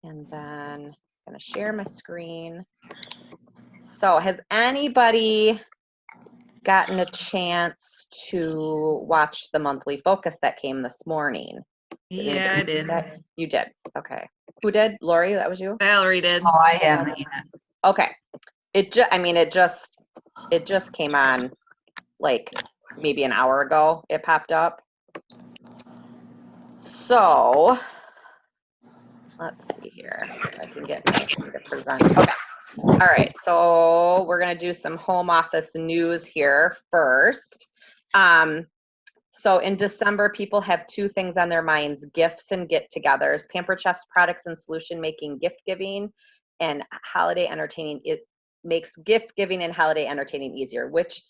And then I'm going to share my screen. So has anybody gotten a chance to watch the monthly focus that came this morning? Yeah, I did. You did. Okay. Who did? Lori, that was you? Valerie did. Oh, I haven't yet. Okay. It just came on like maybe an hour ago. It popped up. So let's see here if I can get anything to present. Okay. All right. So we're going to do some home office news here first. So in December, people have two things on their minds: gifts and get-togethers. Pampered Chef's products and solution making gift giving and holiday entertaining. It makes gift giving and holiday entertaining easier, which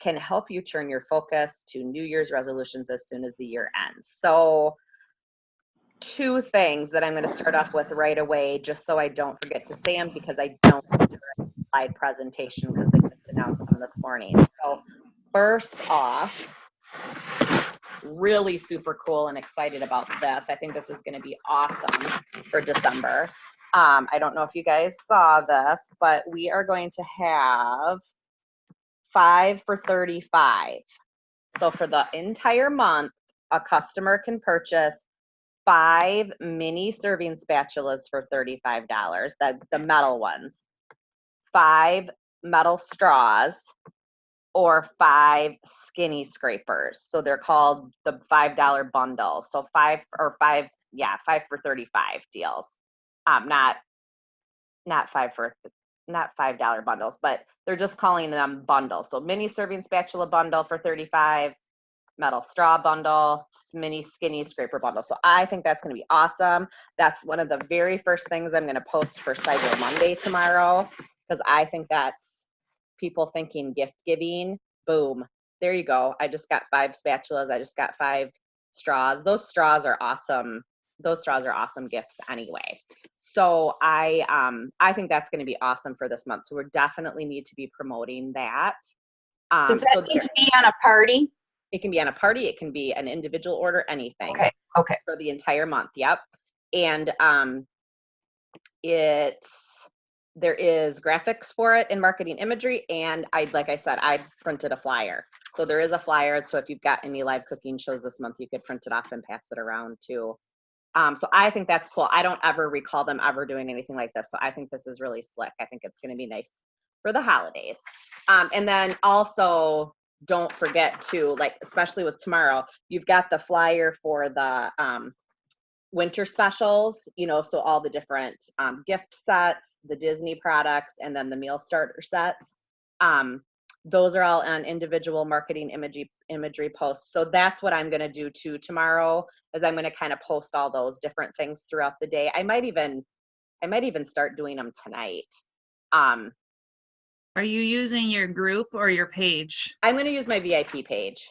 can help you turn your focus to New Year's resolutions as soon as the year ends. So two things that I'm going to start off with right away, just so I don't forget to say them, because I don't do a slide presentation because they just announced them this morning. So first off, really super cool and excited about this. I think this is going to be awesome for December. I don't know if you guys saw this, but we are going to have 5 for $35. So for the entire month, a customer can purchase 5 mini serving spatulas for $35, the metal ones, 5 metal straws, or 5 skinny scrapers. So they're called the $5 bundle. So 5 for $35 deals. Not $5 bundles, but they're just calling them bundles. So mini serving spatula bundle for $35, metal straw bundle, mini skinny scraper bundle. So I think that's going to be awesome. That's one of the very first things I'm going to post for Cyber Monday tomorrow, because I think that's people thinking gift giving. Boom. There you go. I just got 5 spatulas. I just got 5 straws. Those straws are awesome. Those straws are awesome gifts anyway. So I think that's going to be awesome for this month. So we definitely need to be promoting that. Does that need to be on a party? It can be on a party. It can be an individual order, anything. Okay. For the entire month. Yep. And there is graphics for it in marketing imagery. And like I said, I printed a flyer. So there is a flyer. So if you've got any live cooking shows this month, you could print it off and pass it around too. So I think that's cool. I don't ever recall them ever doing anything like this. So I think this is really slick. I think it's going to be nice for the holidays. And then also, don't forget to, like, especially with tomorrow, you've got the flyer for the winter specials, so all the different gift sets, the Disney products, and then the meal starter sets. Those are all on individual marketing imagery posts. So that's what I'm going to do too tomorrow, is I'm going to kind of post all those different things throughout the day. I might even start doing them tonight. Are you using your group or your page? I'm going to use my VIP page.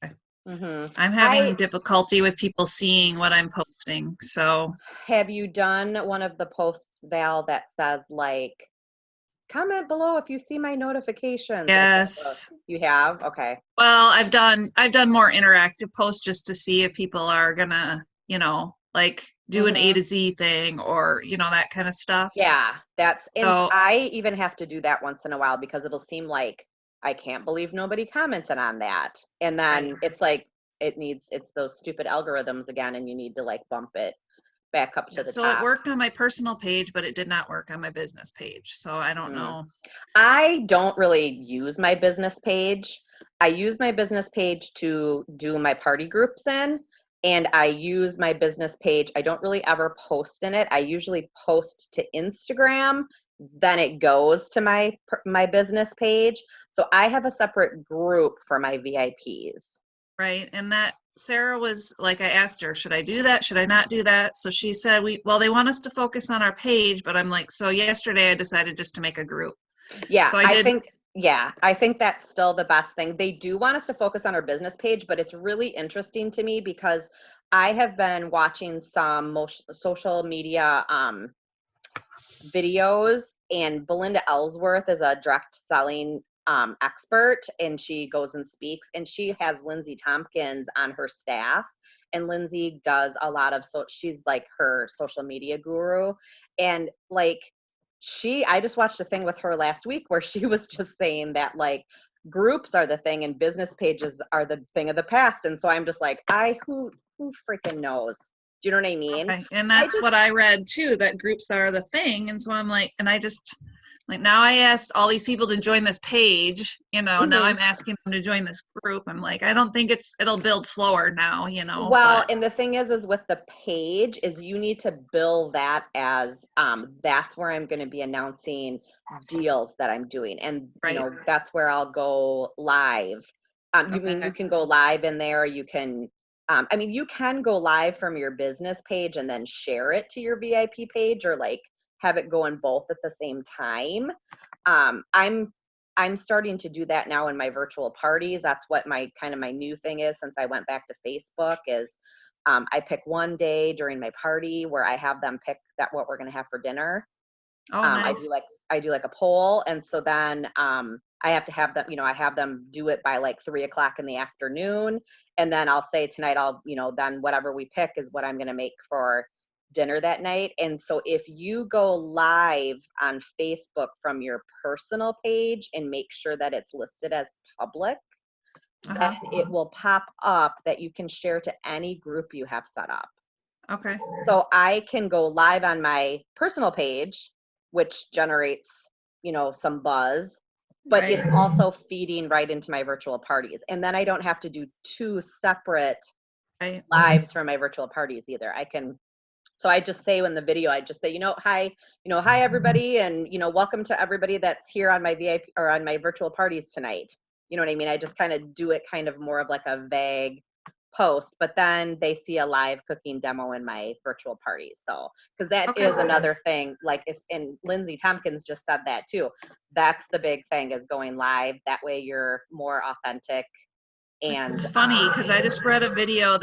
Okay. Mm-hmm. I'm having difficulty with people seeing what I'm posting. So have you done one of the posts, Val, that says like, comment below if you see my notifications? yes. You have? Okay. Well, I've done more interactive posts just to see if people are gonna, like do an A to Z thing or, that kind of stuff. Yeah, and so, I even have to do that once in a while, because it'll seem like I can't believe nobody commented on that. And then right. it's like it's those stupid algorithms again, and you need to like bump it back up to the top. So it worked on my personal page, but it did not work on my business page. So I don't know. I don't really use my business page. I use my business page to do my party groups in, and I use my business page. I don't really ever post in it. I usually post to Instagram, then it goes to my business page. So I have a separate group for my VIPs. Right. And that Sarah was like, I asked her, should I do that? Should I not do that? So she said, they want us to focus on our page, but I'm like, so yesterday I decided just to make a group. Yeah, so I think that's still the best thing. They do want us to focus on our business page, but it's really interesting to me because I have been watching some social media videos, and Belinda Ellsworth is a direct selling expert, and she goes and speaks, and she has Lindsay Tompkins on her staff. and Lindsay does a lot of, so she's like her social media guru. And like, I just watched a thing with her last week where she was just saying that like groups are the thing and business pages are the thing of the past. And so I'm just like, who freaking knows? Do you know what I mean? Okay. And that's what I read too, that groups are the thing. And so I'm like, and I just like, now I asked all these people to join this page, you know, now I'm asking them to join this group. I'm like, I don't think it'll build slower now, you know. Well, and the thing is with the page is you need to bill that as, that's where I'm going to be announcing deals that I'm doing. And, you know, that's where I'll go live. You mean you can go live in there, you can, I mean, you can go live from your business page and then share it to your VIP page or like have it go in both at the same time. I'm starting to do that now in my virtual parties. That's what my kind of my new thing is since I went back to Facebook is I pick one day during my party where I have them pick what we're going to have for dinner. Oh, nice. I do like a poll. And so then I have to have them, you know, I have them do it by like 3:00 in the afternoon. And then I'll say tonight, you know, then whatever we pick is what I'm going to make for dinner that night. And so if you go live on Facebook from your personal page and make sure that it's listed as public, then it will pop up that you can share to any group you have set up. Okay. So I can go live on my personal page, which generates, you know, some buzz, but it's also feeding right into my virtual parties. And then I don't have to do 2 separate lives for my virtual parties either. So I just say in the video, I just say, you know, hi everybody. And, you know, welcome to everybody that's here on my VIP or on my virtual parties tonight. You know what I mean? I just kind of do it kind of more of like a vague post, but then they see a live cooking demo in my virtual parties. So, because that is another thing, like and Lindsay Tompkins just said that too. That's the big thing is going live. That way you're more authentic. And it's funny because I just read a video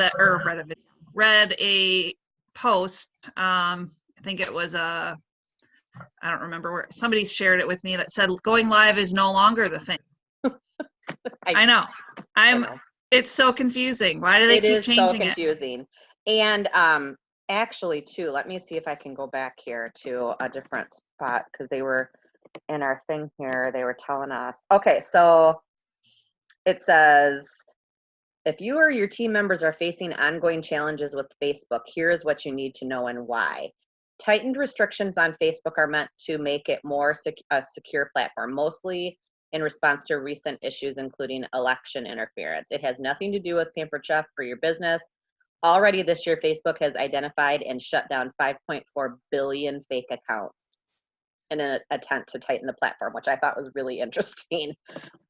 read a post. I think it was I don't remember where somebody shared it with me that said going live is no longer the thing. I know. It's so confusing. Why do they keep changing it? It is so confusing. And actually too, let me see if I can go back here to a different spot because they were in our thing here. They were telling us, okay, so it says, if you or your team members are facing ongoing challenges with Facebook, here's what you need to know and why. Tightened restrictions on Facebook are meant to make it more a secure platform, mostly in response to recent issues, including election interference. It has nothing to do with Pampered Chef for your business. Already this year, Facebook has identified and shut down 5.4 billion fake accounts in an attempt to tighten the platform, which I thought was really interesting.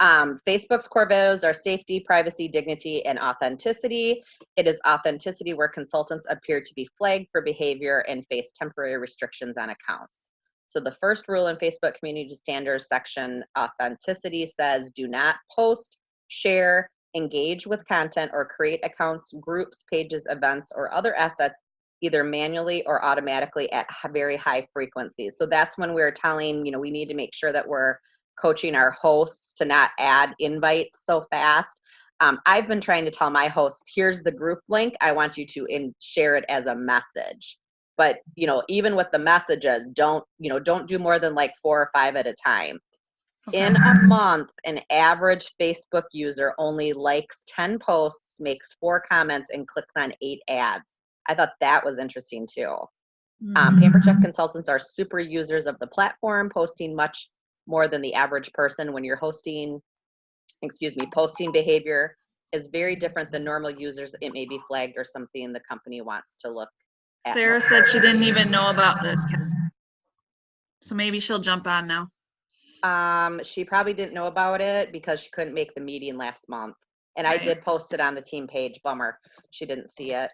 Facebook's core values are safety, privacy, dignity, and authenticity. It is authenticity where consultants appear to be flagged for behavior and face temporary restrictions on accounts. So the first rule in Facebook Community Standards section, authenticity, says do not post, share, engage with content, or create accounts, groups, pages, events, or other assets either manually or automatically at very high frequencies. So that's when we're telling, you know, we need to make sure that we're coaching our hosts to not add invites so fast. I've been trying to tell my hosts, here's the group link. I want you to share it as a message. But, you know, even with the messages, don't do more than like 4 or 5 at a time. In a month, an average Facebook user only likes 10 posts, makes 4 comments, and clicks on 8 ads. I thought that was interesting too. Pampered Chef consultants are super users of the platform, posting much more than the average person. When you're posting behavior is very different than normal users. It may be flagged or something the company wants to look at. Sarah said she didn't even know about this. So maybe she'll jump on now. She probably didn't know about it because she couldn't make the meeting last month. And I did post it on the team page. Bummer. She didn't see it.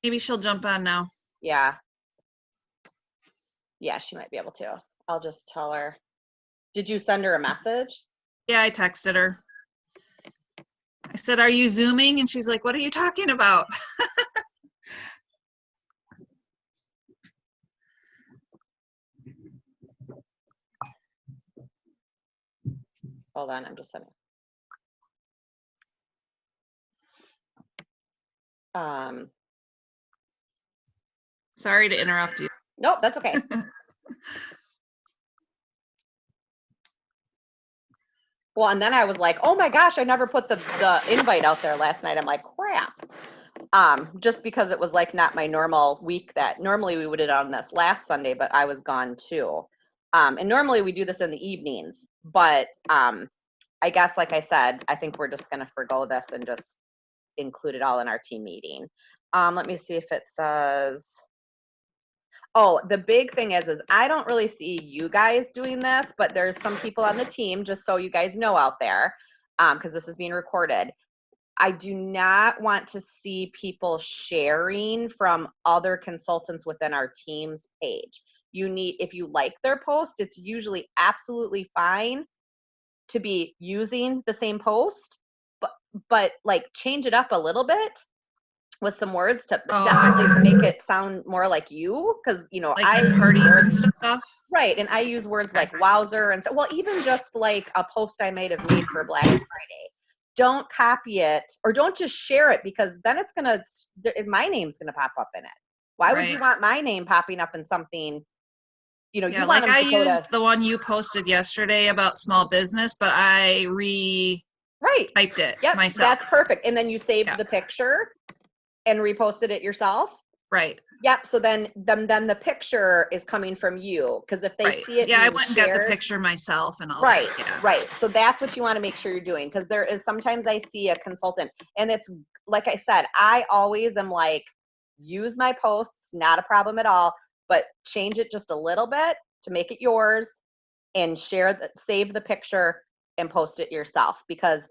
Maybe she'll jump on now. Yeah, she might be able to. I'll just tell her. Did you send her a message? Yeah, I texted her. I said, are you Zooming? And she's like, what are you talking about? Hold on, I'm just sending. Sorry to interrupt you. Nope, that's okay. Well, and then I was like, oh my gosh, I never put the invite out there last night. I'm like, crap. Just because it was like not my normal week that normally we would have done this last Sunday, but I was gone too. And normally we do this in the evenings, but I guess, like I said, I think we're just going to forgo this and just include it all in our team meeting. Let me see if it says, oh, the big thing is I don't really see you guys doing this, but there's some people on the team, just so you guys know out there, because this is being recorded. I do not want to see people sharing from other consultants within our team's page. You need, if you like their post, it's usually absolutely fine to be using the same post, but like change it up a little bit with some words to definitely make it sound more like you, because like I parties and stuff. Right, and I use words like wowzer and so, well, even just like a post I might have made for Black Friday. Don't copy it, or don't just share it, because then it's gonna, my name's gonna pop up in it. Why would you want my name popping up in something? You know, yeah, you like want I used the one you posted yesterday about small business, but I typed it myself. That's perfect. And then you saved the picture and reposted it yourself. Right. Yep. So then the picture is coming from you, because if they see it, I went and got the picture myself and all. Right. That. Yeah. Right. So that's what you want to make sure you're doing, because there is sometimes I see a consultant, and it's like I said, I always am like, use my posts, not a problem at all, but change it just a little bit to make it yours, and save the picture and post it yourself, because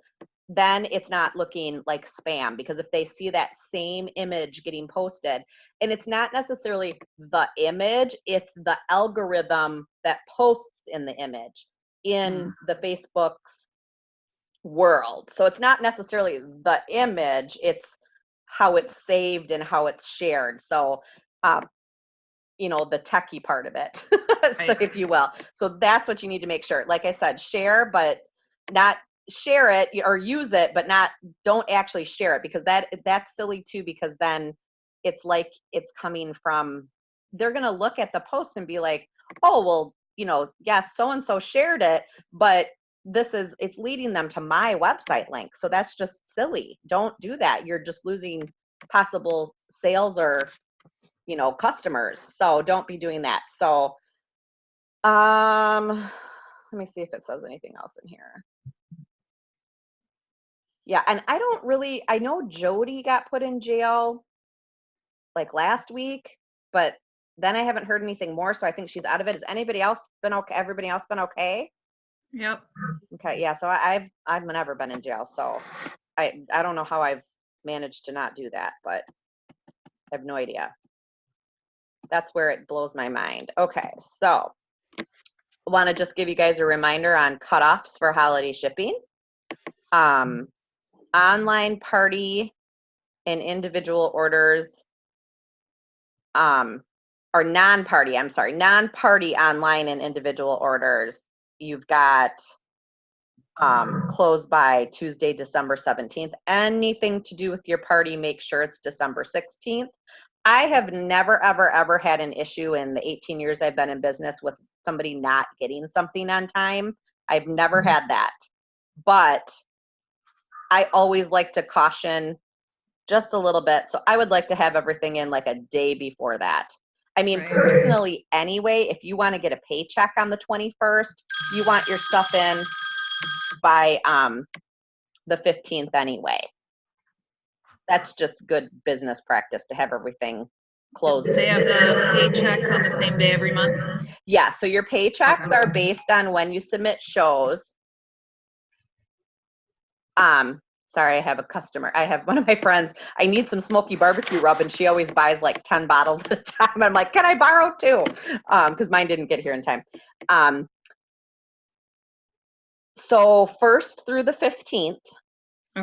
then it's not looking like spam. Because if they see that same image getting posted, and it's not necessarily the image, it's the algorithm that posts in the image in the Facebook's world. So it's not necessarily the image, it's how it's saved and how it's shared. So you know, the techie part of it, so if you will. So that's what you need to make sure. Like I said, share, but not share it, or use it, but don't actually share it, because that's silly too, because then it's like it's coming from, they're going to look at the post and be like, oh, well, you know, yes, so-and-so shared it, but it's leading them to my website link. So that's just silly. Don't do that. You're just losing possible sales or, you know, customers. So don't be doing that. So let me see if it says anything else in here. Yeah, and I know Jody got put in jail like last week, but then I haven't heard anything more, so I think she's out of it. Has anybody else been okay? Everybody else been okay? Yep. Okay, yeah, so I've never been in jail, so I don't know how I've managed to not do that, but I have no idea. That's where it blows my mind. Okay, so I want to just give you guys a reminder on cutoffs for holiday shipping. Online party and individual orders, or non-party, I'm sorry, non-party online and individual orders, you've got close by Tuesday, December 17th. Anything to do with your party, make sure it's December 16th. I have never, ever, ever had an issue in the 18 years I've been in business with somebody not getting something on time. I've never had that. But I always like to caution just a little bit. So I would like to have everything in like a day before that. I mean, personally, anyway, if you want to get a paycheck on the 21st, you want your stuff in by the 15th anyway. That's just good business practice to have everything closed. Do they have the paychecks on the same day every month? Yeah, so your paychecks are based on when you submit shows. Sorry, I have a customer. I have one of my friends. I need some smoky barbecue rub, and she always buys like 10 bottles at a time. I'm like, can I borrow 2? Because mine didn't get here in time. So 1st through the 15th,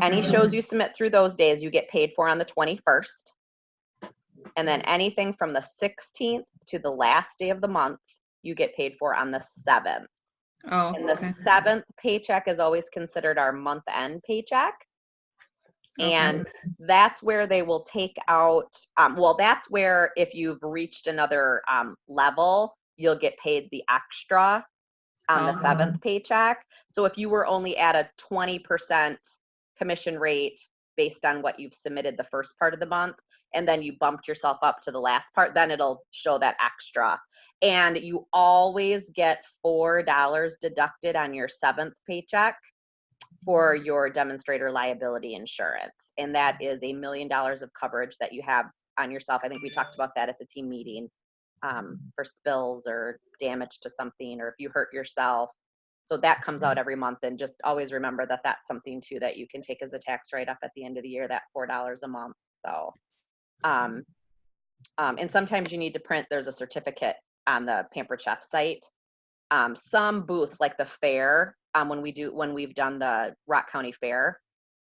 any shows you submit through those days, you get paid for on the 21st. And then anything from the 16th to the last day of the month, you get paid for on the 7th. And the 7th paycheck is always considered our month-end paycheck. And that's where they will take out, well, that's where if you've reached another level, you'll get paid the extra on the 7th paycheck. So if you were only at a 20% commission rate based on what you've submitted the first part of the month, and then you bumped yourself up to the last part, then it'll show that extra. And you always get $4 deducted on your 7th paycheck for your demonstrator liability insurance. And that is $1 million of coverage that you have on yourself. I think we talked about that at the team meeting, for spills or damage to something, or if you hurt yourself. So that comes out every month, and just always remember that that's something too that you can take as a tax write-off at the end of the year, that $4 a month. So, and sometimes you need to print, there's a certificate on the Pampered Chef site. Some booths like the fair, when we've done the Rock County Fair,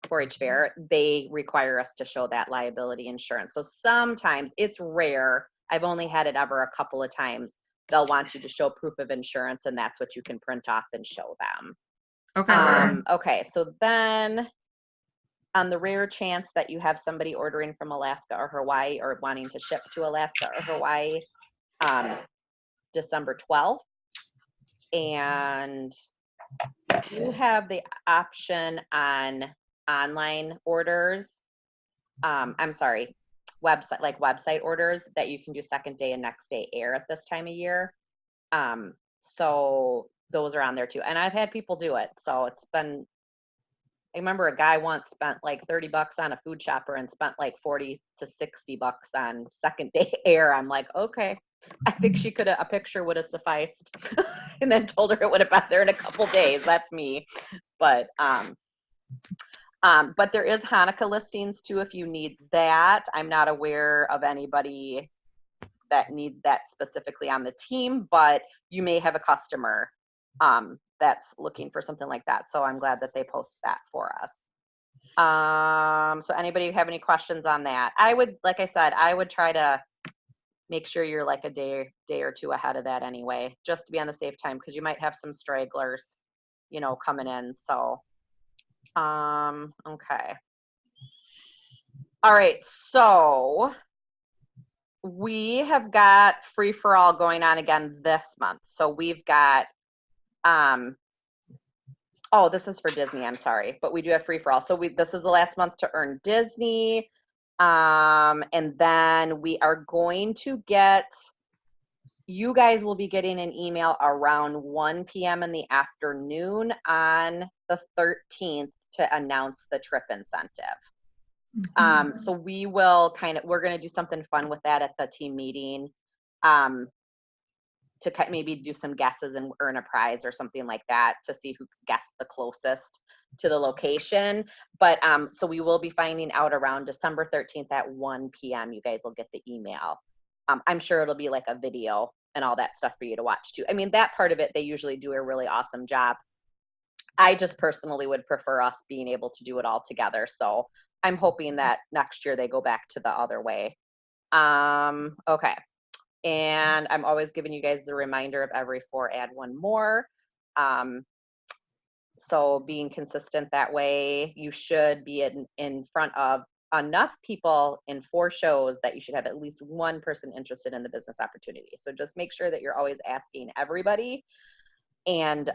4-H Fair, they require us to show that liability insurance. So sometimes, it's rare, I've only had it ever a couple of times, they'll want you to show proof of insurance, and that's what you can print off and show them. Okay. Okay, so then on the rare chance that you have somebody ordering from Alaska or Hawaii, or wanting to ship to Alaska or Hawaii, December 12th, and you have the option on online orders, I'm sorry, website orders, that you can do second day and next day air at this time of year. So those are on there too. And I've had people do it. So it's been, I remember a guy once spent like $30 on a food shopper and spent like $40 to $60 on second day air. I'm like, okay, I think a picture would have sufficed, and then told her it would have been there in a couple days. That's me. But there is Hanukkah listings too, if you need that. I'm not aware of anybody that needs that specifically on the team, but you may have a customer that's looking for something like that. So I'm glad that they post that for us. So anybody have any questions on that? Like I said, I would try to make sure you're like a day or two ahead of that anyway, just to be on the safe time, because you might have some stragglers, coming in. So okay. All right, so we have got free for all going on again this month. So we've got oh, this is for Disney, I'm sorry, but we do have free for all. So this is the last month to earn Disney. And then we are going to you guys will be getting an email around 1 p.m. in the afternoon on the 13th to announce the trip incentive. So we're going to do something fun with that at the team meeting, to maybe do some guesses and earn a prize or something like that, to see who guessed the closest to the location. But so we will be finding out around December 13th at 1 p.m. You guys will get the email. I'm sure it'll be like a video and all that stuff for you to watch too. I mean, that part of it, they usually do a really awesome job. I just personally would prefer us being able to do it all together. So I'm hoping that next year they go back to the other way. Okay. And I'm always giving you guys the reminder of every 4 add 1 more. So being consistent that way, you should be in front of enough people in 4 shows that you should have at least one person interested in the business opportunity. So just make sure that you're always asking everybody, and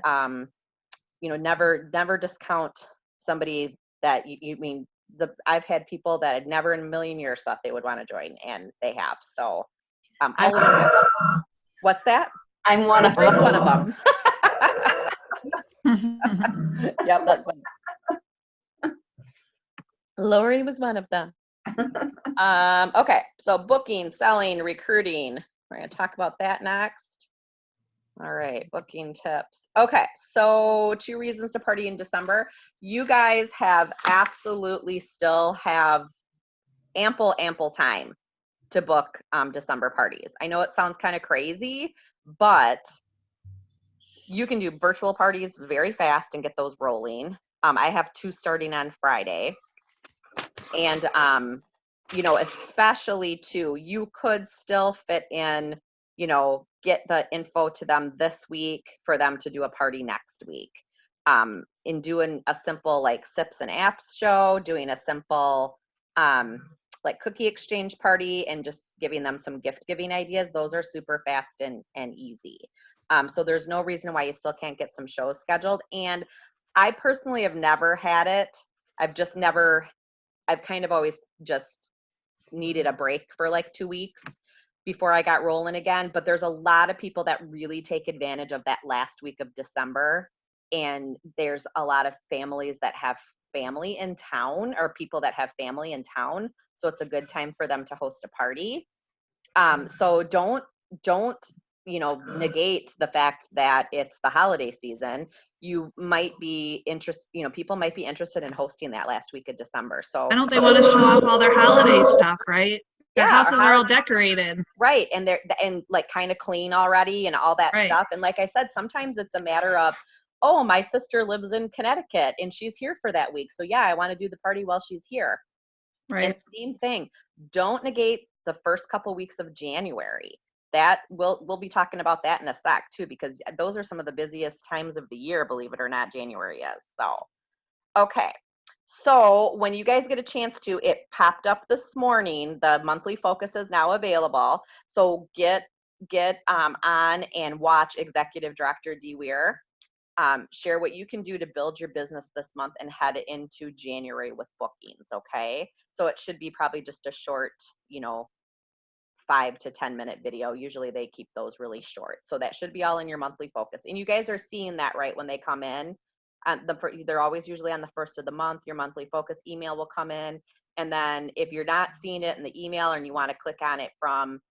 never discount somebody that I've had people that had never in a million years thought they would want to join, and they have. So what's that? I'm one of Lori's them. one of them. Yep, that's one. Lori was one of them. Okay, so booking, selling, recruiting. We're going to talk about that next. All right, booking tips. Okay, so 2 reasons to party in December. You guys absolutely still have ample time to book December parties. I know it sounds kind of crazy, but you can do virtual parties very fast and get those rolling. I have 2 starting on Friday. And, especially too, you could still fit in, get the info to them this week for them to do a party next week. in doing a simple like sips and apps show, doing a simple like cookie exchange party, and just giving them some gift giving ideas. Those are super fast and easy. So there's no reason why you still can't get some shows scheduled. And I personally have never had it. I've kind of always just needed a break for like 2 weeks before I got rolling again. But there's a lot of people that really take advantage of that last week of December. And there's a lot of families that have family in town, or people that have family in town. So it's a good time for them to host a party. So don't, negate the fact that it's the holiday season. You might be interested, people might be interested in hosting that last week of December. So Why don't they want to show off all their holiday stuff, right? Their houses are all decorated. Right. And like kind of clean already and all that Right. stuff. And like I said, sometimes it's a matter of, oh, my sister lives in Connecticut and she's here for that week. So yeah, I want to do the party while she's here. Right. And same thing. Don't negate the first couple weeks of January. That we'll be talking about that in a sec too, because those are some of the busiest times of the year, believe it or not, January is. So, okay. So when you guys get a chance to, it popped up this morning. The monthly focus is now available. So get on and watch Executive Director Dee Weir share what you can do to build your business this month and head into January with bookings. Okay. So it should be probably just a short, 5 to 10 minute video. Usually they keep those really short. So that should be all in your monthly focus. And you guys are seeing that right when they come in. They're always usually on the first of the month. Your monthly focus email will come in. And then if you're not seeing it in the email and you want to click on it from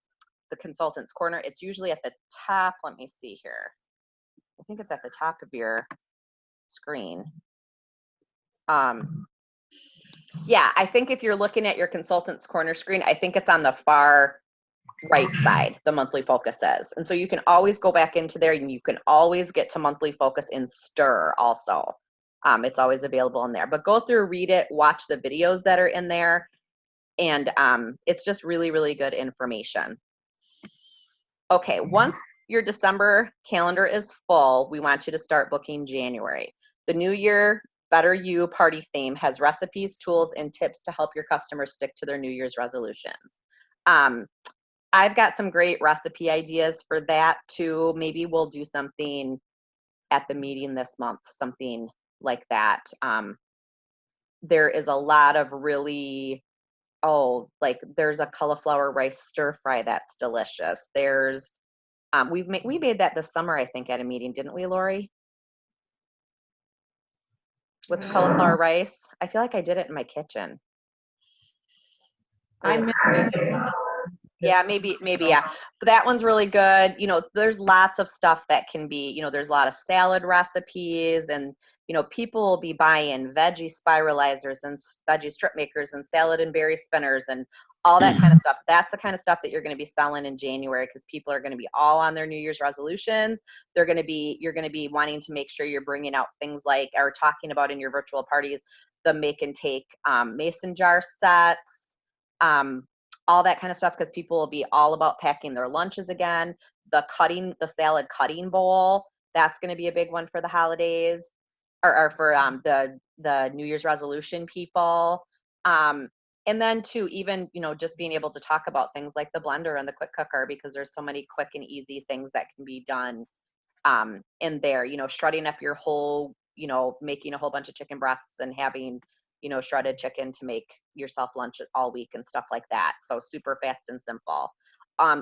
the Consultants Corner, it's usually at the top. Let me see here. I think it's at the top of your screen. Yeah, I think if you're looking at your Consultants Corner screen, I think it's on the far right side, the monthly focus is. And so you can always go back into there, and you can always get to monthly focus in Stir also. It's always available in there. But go through, read it, watch the videos that are in there, and it's just really, really good information. Okay, once your December calendar is full, we want you to start booking January. The New Year Better You party theme has recipes, tools, and tips to help your customers stick to their New Year's resolutions. I've got some great recipe ideas for that too. Maybe we'll do something at the meeting this month, something like that. There is a lot of really, there's a cauliflower rice stir fry that's delicious. There's, we made that this summer, I think, at a meeting, didn't we, Lori? With cauliflower rice. I feel like I did it in my kitchen. Yeah, maybe, yeah. But that one's really good. There's lots of stuff that can be, there's a lot of salad recipes, and, people will be buying veggie spiralizers and veggie strip makers and salad and berry spinners and all that kind of stuff. That's the kind of stuff that you're going to be selling in January, because people are going to be all on their New Year's resolutions. You're going to be wanting to make sure you're bringing out things like, or talking about in your virtual parties, the make and take mason jar sets, all that kind of stuff, because people will be all about packing their lunches again. The salad cutting bowl, that's going to be a big one for the holidays, or for the New Year's resolution people. And then too, even, just being able to talk about things like the blender and the quick cooker, because there's so many quick and easy things that can be done in there, shredding up your whole, making a whole bunch of chicken breasts and having, shredded chicken to make yourself lunch all week and stuff like that. So super fast and simple.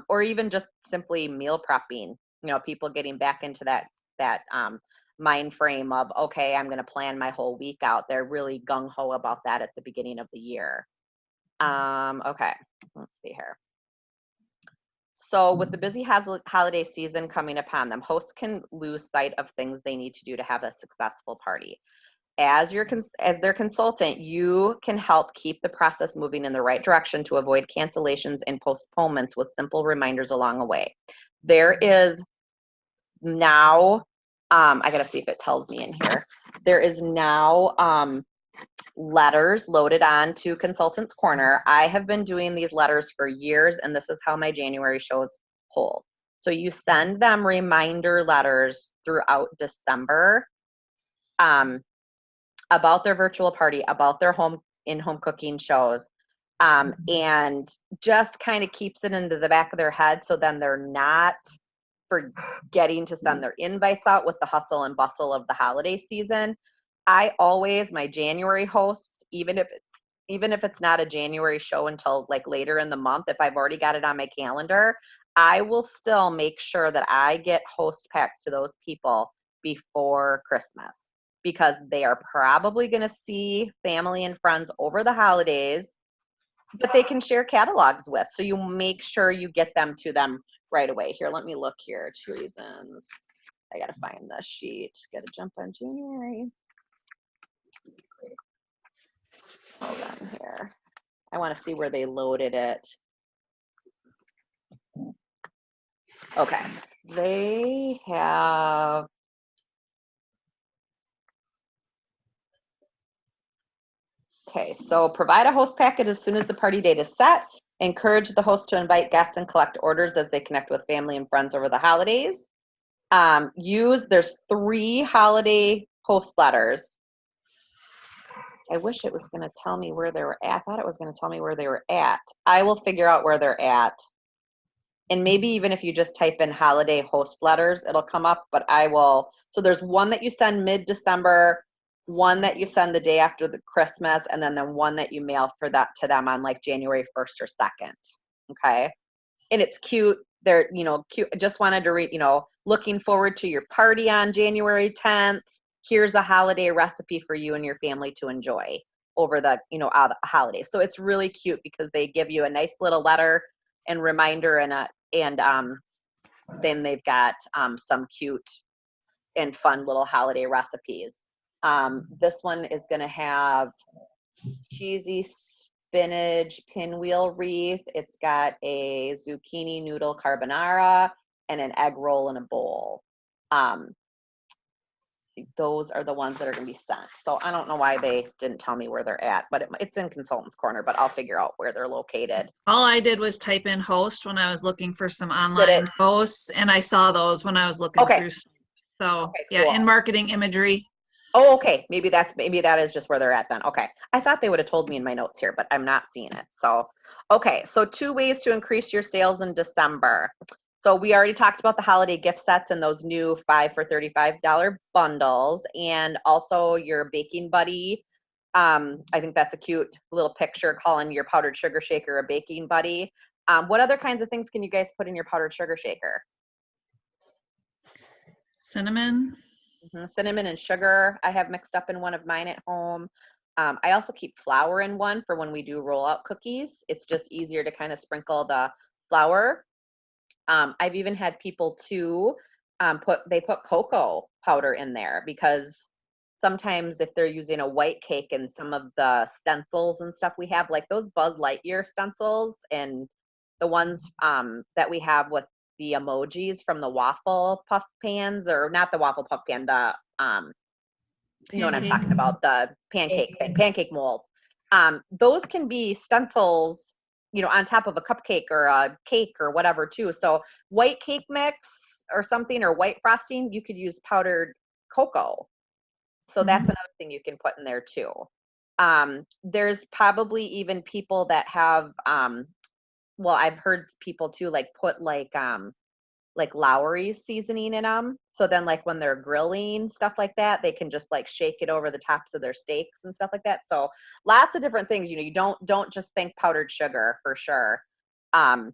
Or even just simply meal prepping, people getting back into that mind frame of, okay, I'm going to plan my whole week out. They're really gung-ho about that at the beginning of the year. Okay, let's see here. So with the busy holiday season coming upon them, hosts can lose sight of things they need to do to have a successful party. As their consultant, you can help keep the process moving in the right direction to avoid cancellations and postponements with simple reminders along the way. There is now, I gotta see if it tells me in here. There is now letters loaded on to Consultants Corner. I have been doing these letters for years, and this is how my January shows hold. So you send them reminder letters throughout December, about their virtual party, about their in-home cooking shows, and just kind of keeps it into the back of their head, so then they're not forgetting to send their invites out with the hustle and bustle of the holiday season. I always, my January host, even if it's not a January show until like later in the month, if I've already got it on my calendar, I will still make sure that I get host packs to those people before Christmas, because they are probably going to see family and friends over the holidays that they can share catalogs with. So you make sure you get them to them right away. Here, let me look here. 2 reasons. I got to find this sheet. Got to jump on January. Hold on here. I want to see where they loaded it. Okay. They have Okay, so provide a host packet as soon as the party date is set. Encourage the host to invite guests and collect orders as they connect with family and friends over the holidays. There's 3 holiday host letters. I wish it was going to tell me where they were at. I thought it was going to tell me where they were at. I will figure out where they're at. And maybe even if you just type in holiday host letters, it'll come up, but I will. So there's one that you send mid-December, one that you send the day after the Christmas, and then the one that you mail for that to them on like January 1st or 2nd. Okay. And it's cute. They're, cute. Just wanted to read, looking forward to your party on January 10th. Here's a holiday recipe for you and your family to enjoy over the, holidays. So it's really cute because they give you a nice little letter and reminder, and then they've got some cute and fun little holiday recipes. This one is going to have cheesy spinach pinwheel wreath. It's got a zucchini noodle carbonara and an egg roll in a bowl. Those are the ones that are going to be sent. So I don't know why they didn't tell me where they're at, but it's in Consultant's Corner, but I'll figure out where they're located. All I did was type in host when I was looking for some online hosts, and I saw those when I was looking through. So okay, yeah, cool. in marketing imagery. Oh, okay. Maybe that is just where they're at then. Okay. I thought they would have told me in my notes here, but I'm not seeing it. So, okay. So 2 ways to increase your sales in December. So we already talked about the holiday gift sets and those new 5 for $35 bundles, and also your Baking Buddy. I think that's a cute little picture calling your powdered sugar shaker a Baking Buddy. What other kinds of things can you guys put in your powdered sugar shaker? Cinnamon. Cinnamon and sugar I have mixed up in one of mine at home. I also keep flour in one for when we do roll out cookies. It's just easier to kind of sprinkle the flour. I've even had people too put cocoa powder in there, because sometimes if they're using a white cake and some of the stencils and stuff we have, like those Buzz Lightyear stencils and the ones that we have with the emojis from the waffle puff pans, or not the waffle puff pan, the you know what I'm talking about, the pancake mold. Those can be stencils, on top of a cupcake or a cake or whatever too. So white cake mix or something, or white frosting, you could use powdered cocoa. So that's another thing you can put in there too. There's probably even people that have, well, I've heard people too, like put like Lowry's seasoning in them. So then like when they're grilling, stuff like that, they can just like shake it over the tops of their steaks and stuff like that. So lots of different things, you don't just think powdered sugar for sure. And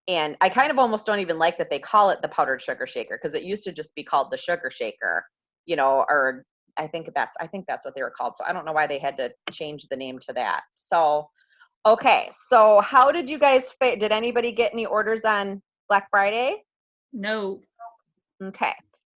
I kind of almost don't even like that they call it the powdered sugar shaker, because it used to just be called the sugar shaker, or I think that's what they were called. So I don't know why they had to change the name to that. So, okay. So how did you guys did anybody get any orders on Black Friday? No. Okay.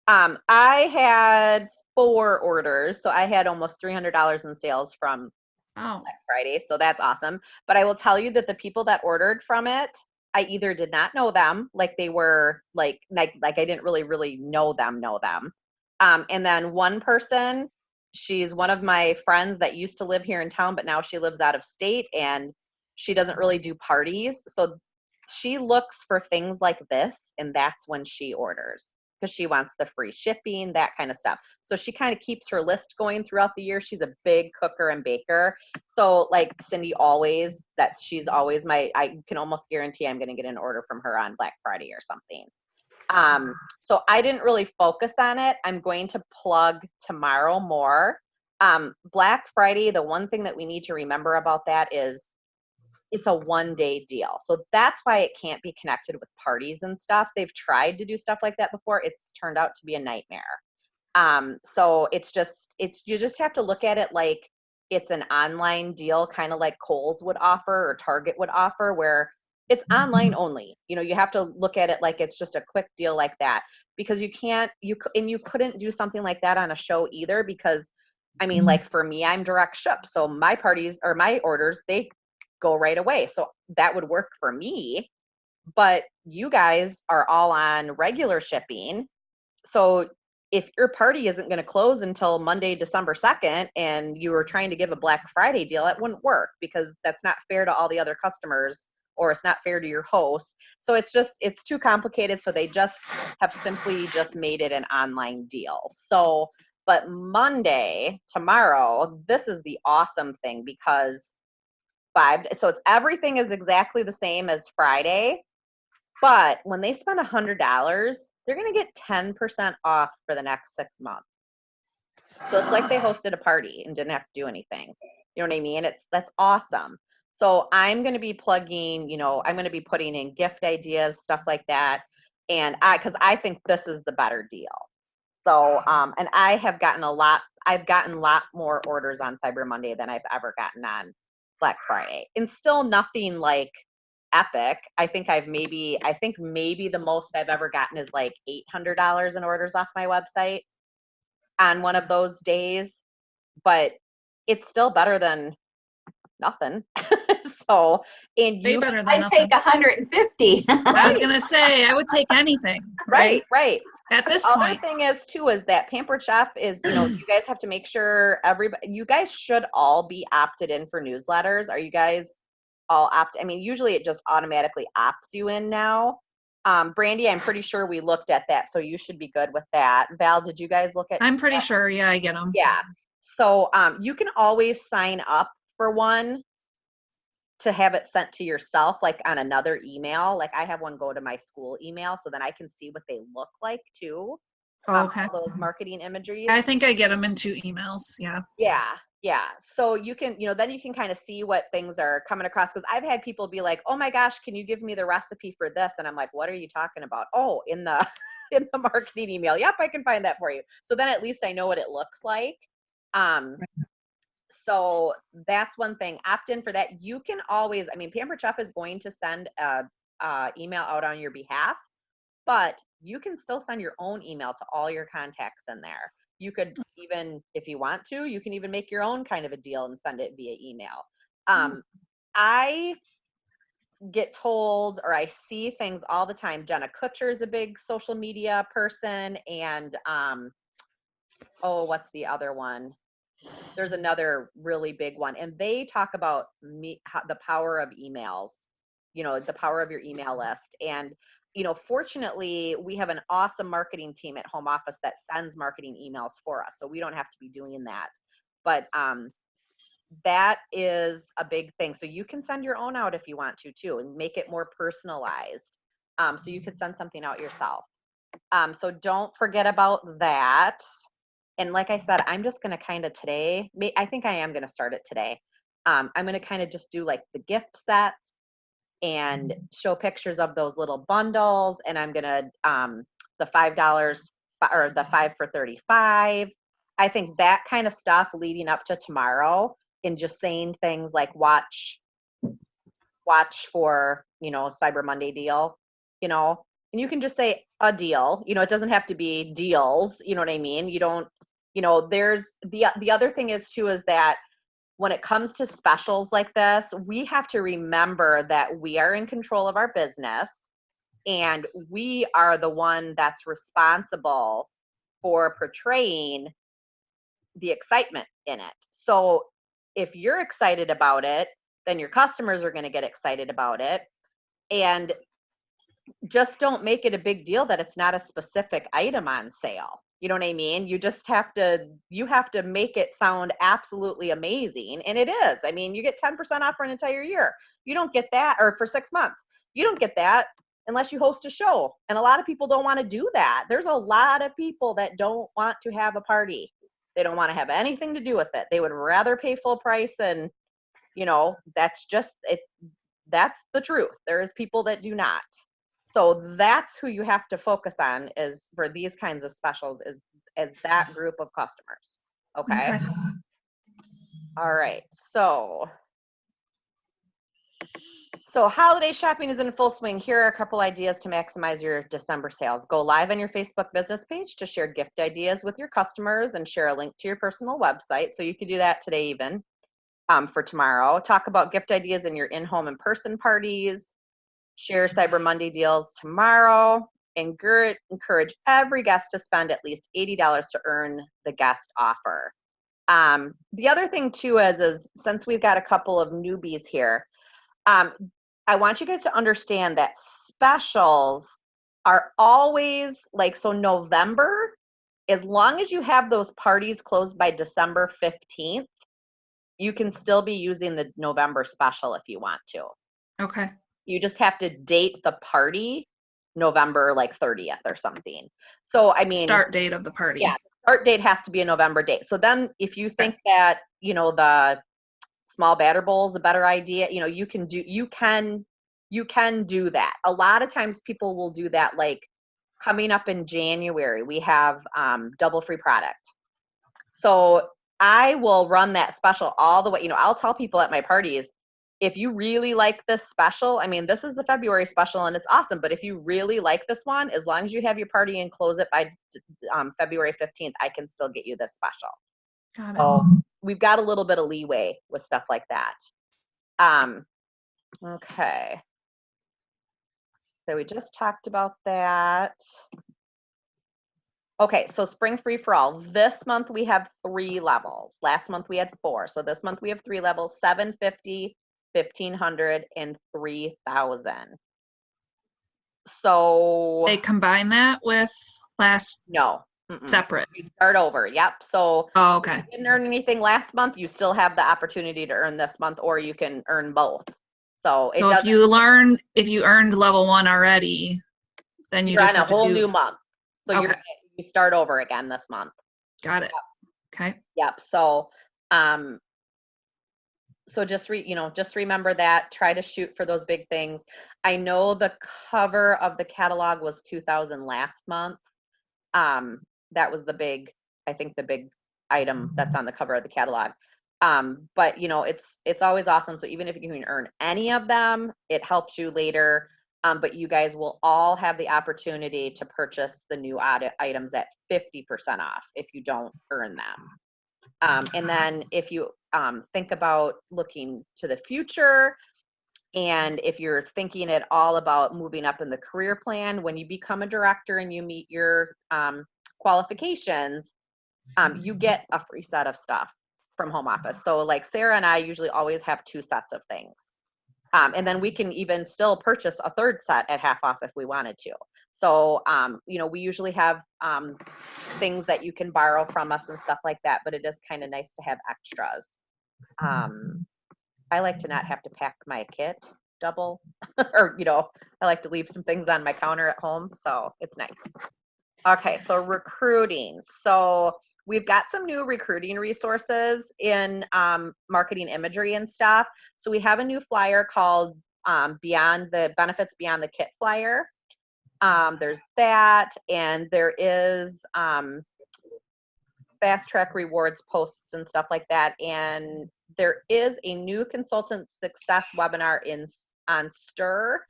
I had 4 orders, so I had almost $300 in sales from Black Friday, so that's awesome. But I will tell you that the people that ordered from it, I either did not know them, like they were like I didn't really know them. And then one person, she's one of my friends that used to live here in town, but now she lives out of state, and she doesn't really do parties. So she looks for things like this, and that's when she orders. because she wants the free shipping, that kind of stuff. So she kind of keeps her list going throughout the year. She's a big cooker and baker. So like Cindy she's always I can almost guarantee I'm going to get an order from her on Black Friday or something. So I didn't really focus on it. I'm going to plug tomorrow more. Black Friday, the one thing that we need to remember about that is it's a one-day deal. So that's why it can't be connected with parties and stuff. They've tried to do stuff like that before. It's turned out to be a nightmare. So you just have to look at it like it's an online deal, kind of like Kohl's would offer or Target would offer, where it's online only. You have to look at it like it's just a quick deal like that, because you couldn't do something like that on a show either, because I mean, like for me, I'm direct ship. So my parties or my orders, they go right away. So that would work for me, but you guys are all on regular shipping. So if your party isn't going to close until Monday, December 2nd, and you were trying to give a Black Friday deal, it wouldn't work, because that's not fair to all the other customers, or it's not fair to your host. So it's too complicated. So they just have simply just made it an online deal. So, but Monday, tomorrow, this is the awesome thing, because everything is exactly the same as Friday, but when they spend $100, they're going to get 10% off for the next 6 months. So it's like they hosted a party and didn't have to do anything. You know what I mean? That's awesome. So I'm going to be plugging, I'm going to be putting in gift ideas, stuff like that. And because I think this is the better deal. So, and I've gotten a lot more orders on Cyber Monday than I've ever gotten on Black Friday, and still nothing like epic. I think maybe the most I've ever gotten is like $800 in orders off my website on one of those days, but it's still better than nothing. So, and Way you better than I'd nothing. take 150. I was gonna say I would take anything. Right. Right. At this Other point. thing is that Pampered Chef is, you guys have to make sure you guys should all be opted in for newsletters. Are you guys all I mean, usually it just automatically opts you in now. Brandy, I'm pretty sure we looked at that, so you should be good with that. Val, did you guys look at I'm pretty sure. Yeah, I get them. Yeah. So you can always sign up for one to have it sent to yourself, like on another email. Like I have one go to my school email, so then I can see what they look like too. Okay. All those marketing imagery. I think I get them in 2 emails. Yeah. Yeah. So you can, then you can kind of see what things are coming across. Because I've had people be like, "Oh my gosh, can you give me the recipe for this?" And I'm like, "What are you talking about?" "Oh, in the in the marketing email." "Yep, I can find that for you." So then at least I know what it looks like. So that's one thing. Opt in for that. You can always, I mean, Pampered Chef is going to send a email out on your behalf, but you can still send your own email to all your contacts in there. You could even, if you want to, you can even make your own kind of a deal and send it via email. I get told, or I see things all the time. Jenna Kutcher is a big social media person, and what's the other one? There's another really big one, and they talk about the power of emails, the power of your email list. And fortunately, we have an awesome marketing team at home office that sends marketing emails for us, so we don't have to be doing that. But that is a big thing. So you can send your own out if you want to too, and make it more personalized. So you could send something out yourself. So don't forget about that. And like I said, I'm just going to kind of today, I think I am going to start it today. I'm going to kind of just do like the gift sets and show pictures of those little bundles. And I'm going to, the $5 or the 5 for 35. I think that kind of stuff leading up to tomorrow, and just saying things like watch for, Cyber Monday deal, and you can just say a deal, it doesn't have to be deals. You know what I mean? You don't, there's the other thing is too, is that when it comes to specials like this, we have to remember that we are in control of our business, and we are the one that's responsible for portraying the excitement in it. So if you're excited about it, then your customers are going to get excited about it. And just don't make it a big deal that it's not a specific item on sale. You know what I mean? You just have to make it sound absolutely amazing. And it is. I mean, you get 10% off for an entire year. You don't get that, or for 6 months. You don't get that unless you host a show. And a lot of people don't want to do that. There's a lot of people that don't want to have a party. They don't want to have anything to do with it. They would rather pay full price, and that's just it. That's the truth. There's people that do not. So that's who you have to focus on is for these kinds of specials is that group of customers. Okay. All right. So holiday shopping is in full swing. Here are a couple ideas to maximize your December sales. Go live on your Facebook business page to share gift ideas with your customers and share a link to your personal website. So you could do that today even for tomorrow. Talk about gift ideas in your in-home and person parties. Share Cyber Monday deals tomorrow. Encourage every guest to spend at least $80 to earn the guest offer. The other thing too is since we've got a couple of newbies here, I want you guys to understand that specials are always so November, as long as you have those parties closed by December 15th, you can still be using the November special if you want to. Okay. You just have to date the party November 30th or something. So, I mean, start date of the party. Yeah, start date has to be a November date. So then if you think that, the small batter bowl is a better idea, you can do that. A lot of times people will do that, coming up in January, we have double free product. So I will run that special all the way. I'll tell people at my parties, if you really like this special, I mean, this is the February special and it's awesome, but if you really like this one, as long as you have your party and close it by February 15th, I can still get you this special. So we've got a little bit of leeway with stuff like that. Okay. So we just talked about that. Okay, so spring free for all. This month we have 3 levels. Last month we had 4. So this month we have 3 levels, $750, $1,500, and $3,000. So they combine that with last? No. Separate. You start over. Yep. So okay. If you didn't earn anything last month, you still have the opportunity to earn this month, or you can earn both. So if you earned level 1 already, then you're on a whole new month. So okay. You start over again this month. Got it. Yep. Okay. Yep. So just remember that. Try to shoot for those big things. I know the cover of the catalog was $2,000 last month. That was the big item that's on the cover of the catalog. But it's always awesome. So even if you can earn any of them, it helps you later. But you guys will all have the opportunity to purchase the new items at 50% off if you don't earn them. And then if you think about looking to the future, and if you're thinking at all about moving up in the career plan, when you become a director and you meet your qualifications, you get a free set of stuff from home office. So Sarah and I usually always have 2 sets of things. And then we can even still purchase a 3rd set at half off if we wanted to. So, we usually have things that you can borrow from us and stuff like that, but it is kind of nice to have extras. I like to not have to pack my kit double or, I like to leave some things on my counter at home. So it's nice. Okay. So recruiting. So we've got some new recruiting resources in marketing imagery and stuff. So we have a new flyer called Beyond the Benefits Beyond the Kit flyer. There's that, and there is fast track rewards posts and stuff like that. And there is a new consultant success webinar on STIR.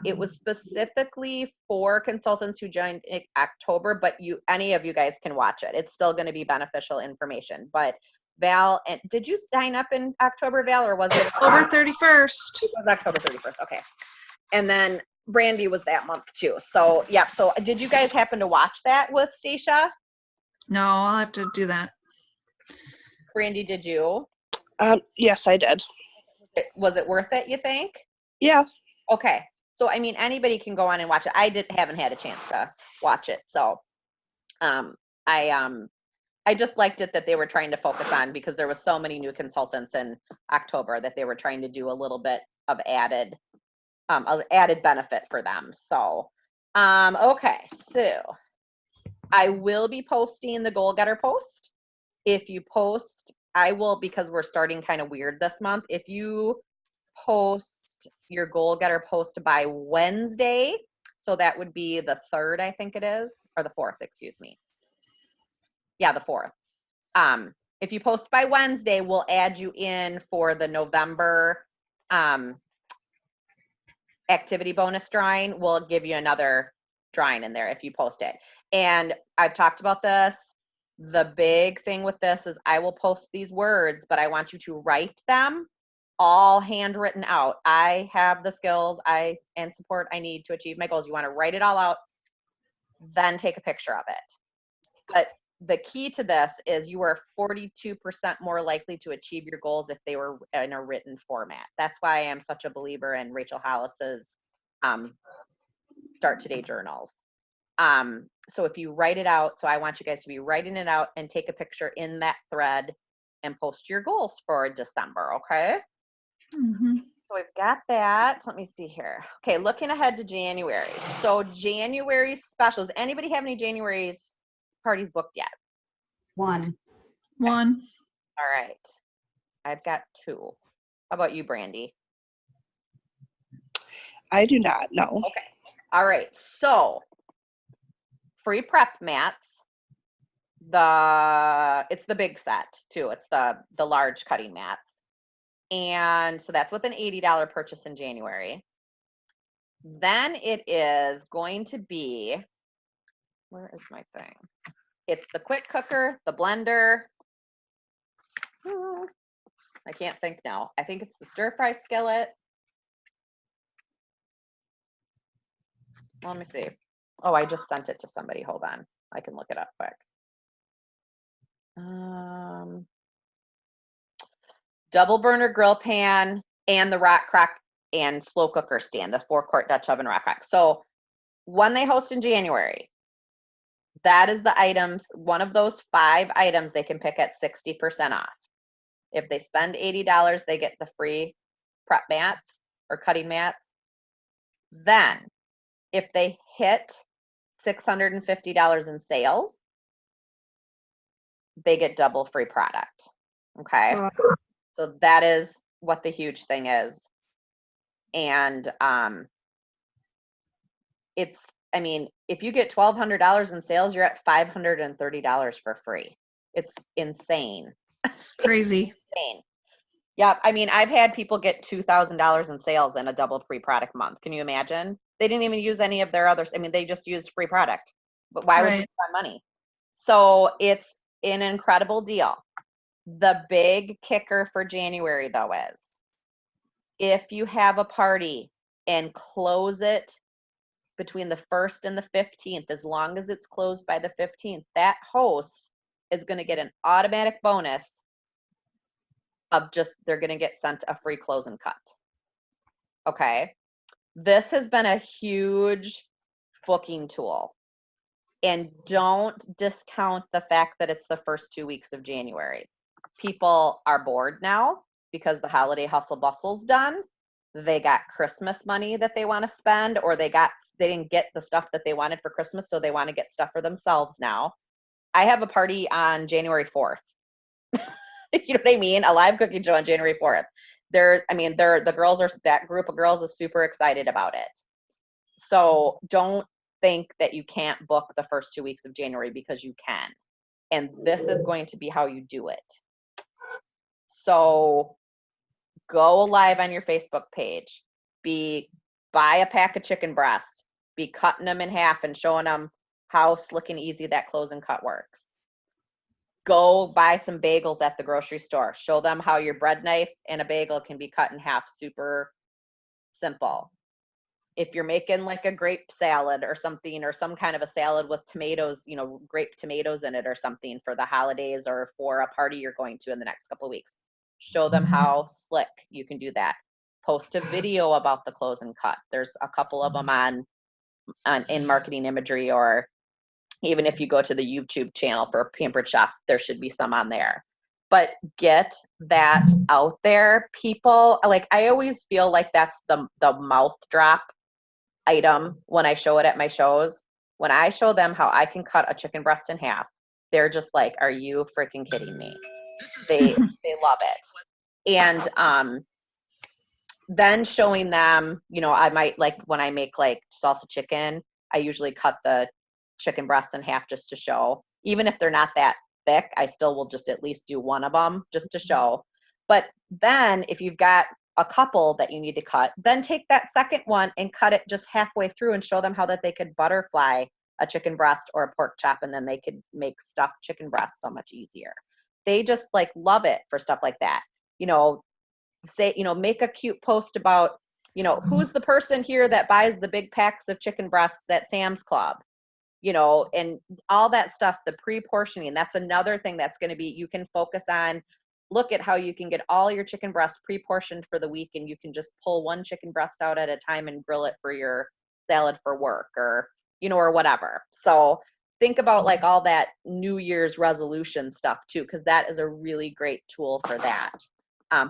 It was specifically for consultants who joined in October, but any of you guys can watch it. It's still going to be beneficial information. But Val, and did you sign up in October, Val, or was it October 31st? It was October 31st. Okay. And then Brandy was that month too. So yeah. So did you guys happen to watch that with Stacia? No, I'll have to do that. Brandy, did you? Yes, I did. Was it worth it, you think? Yeah. Okay. So, I mean, anybody can go on and watch it. I haven't had a chance to watch it. So, I just liked it that they were trying to focus on, because there was so many new consultants in October that they were trying to do a little bit of added benefit for them. So, okay, so I will be posting the goal getter post. If you post, I will, because we're starting kind of weird this month. If you post your goal getter post by Wednesday, so that would be the 3rd, I think it is, or the 4th, excuse me. Yeah, the 4th. If you post by Wednesday, we'll add you in for the November activity bonus drawing. We'll give you another drawing in there if you post it. And I've talked about this. The big thing with this is I will post these words, but I want you to write them all handwritten out. I have the skills and support I need to achieve my goals. You want to write it all out, then take a picture of it. But the key to this is you are 42% more likely to achieve your goals if they were in a written format. That's why I am such a believer in Rachel Hollis's Start Today journals. So if you write it out, so I want you guys to be writing it out and take a picture in that thread and post your goals for December, okay? Mm-hmm. So we've got that. Let me see here. Okay, looking ahead to January. So January specials. Anybody have any January's parties booked yet? One. One. All right. I've got 2. How about you, Brandy? I do not know. Okay. All right. So free prep mats. It's the big set too. It's the large cutting mats. And so that's with an $80 purchase in January. Then it is going to be, where is my thing? It's the quick cooker, the blender. I can't think now. I think it's the stir fry skillet. Let me see. Oh, I just sent it to somebody. Hold on. I can look it up quick. Double burner grill pan and the rock crack and slow cooker stand, the 4-quart Dutch oven rock crack. So when they host in January, that is the items, one of those 5 items they can pick at 60% off. If they spend $80, they get the free prep mats or cutting mats. Then if they hit $650 in sales, they get double free product. Okay. So that is what the huge thing is. And I mean, if you get $1,200 in sales, you're at $530 for free. It's insane. It's crazy. Insane. Yeah, I mean, I've had people get $2,000 in sales in a double free product month. Can you imagine? They didn't even use any of their others. I mean, they just used free product. But why would you spend money? So it's an incredible deal. The big kicker for January, though, is if you have a party and close it between the 1st and the 15th, as long as it's closed by the 15th, that host is going to get an automatic bonus of they're going to get sent a free close and cut. Okay. This has been a huge booking tool. And don't discount the fact that it's the first 2 weeks of January. People are bored now because the holiday hustle bustle's done. They got Christmas money that they want to spend, or they didn't get the stuff that they wanted for Christmas, so they want to get stuff for themselves now. I have a party on January 4th. You know what I mean? A live cooking show on January 4th. That group of girls is super excited about it. So don't think that you can't book the first 2 weeks of January, because you can. And this is going to be how you do it. So go live on your Facebook page. Buy a pack of chicken breasts. Be cutting them in half and showing them how slick and easy that close and cut works. Go buy some bagels at the grocery store. Show them how your bread knife and a bagel can be cut in half. Super simple. If you're making like a grape salad or something, or some kind of a salad with tomatoes, grape tomatoes in it or something for the holidays or for a party you're going to in the next couple of weeks, show them how slick you can do that. post a video about the close and cut. There's a couple of them on in marketing imagery, or even if you go to the YouTube channel for Pampered Chef, there should be some on there. But get that out there. People, like, I always feel like that's the mouth drop item when I show it at my shows. When I show them how I can cut a chicken breast in half, they're just like, are you freaking kidding me? They love it. And then showing them, you know, I might, like, when I make like salsa chicken, I usually cut the chicken breasts in half just to show. Even if they're not that thick, I still will just at least do one of them just to show. But then if you've got a couple that you need to cut, then take that second one and cut it just halfway through and show them how that they could butterfly a chicken breast or a pork chop, and then they could make stuffed chicken breasts so much easier. They just like love it for stuff like that. You know, say, you know, make a cute post about, you know, who's the person here that buys the big packs of chicken breasts at Sam's Club, you know, and all that stuff, the pre-portioning. That's another thing that's going to be, you can focus on, look at how you can get all your chicken breasts pre-portioned for the week, and you can just pull one chicken breast out at a time and grill it for your salad for work, or, you know, or whatever. So think about like all that New Year's resolution stuff too, because that is a really great tool for that.